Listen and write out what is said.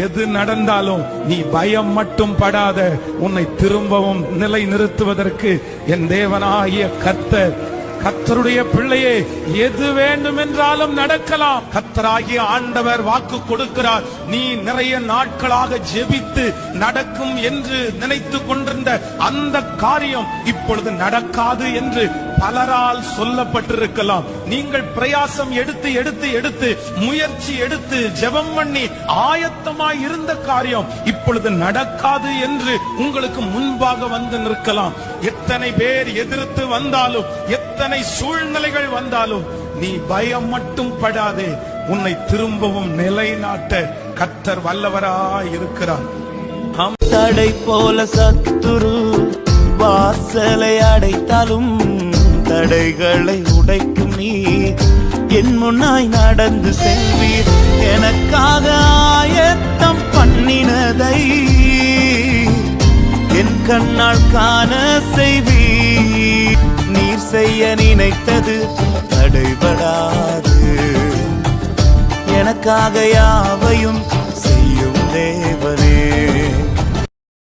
எது நடந்தாலும் நீ பயம் மட்டும் படாத. உன்னை திரும்பவும் நிலை நிறுத்துவதற்கு என் தேவனாகிய கர்த்தருடைய பிள்ளையே, எது வேண்டும் என்றாலும் நடக்கலாம். கர்த்தராகிய ஆண்டவர் வாக்கு கொடுக்கிறார். நீ நிறைய நாட்களாக ஜெபித்து நடக்கும் என்று நினைத்து கொண்டிருந்த அந்த காரியம் இப்பொழுது நடக்காது என்று பலரால் சொல்லப்பட்டிருக்கலாம். நீங்கள் பிரயாசம் எடுத்து முயற்சி எடுத்து ஜெபம் பண்ணி ஆயத்தமாய் இருந்த காரியம் இப்பொழுது நடக்காது என்று உங்களுக்கு முன்பாக வந்து நிற்கலாம். எத்தனை பேர் எதிர்த்து வந்தாலும், எத்தனை சூழ்நிலைகள் வந்தாலும் நீ பயம் மட்டும் படாதே. உன்னை திரும்பவும் நிலைநாட்ட கர்த்தர் வல்லவராய் இருக்கிறார். தடை போல சத்துரு வாசலை அடைத்தாலும் தடைகளை உடைக்கும் நீர் என் முன்னாய் நடந்து செல்வீர். எனக்காக ஆயத்தம் பண்ணினதை என் கண்ணால் காண செய்வீர். நீர் செய்ய நினைத்தது தடைபடாது. எனக்காக யாவையும் செய்யும்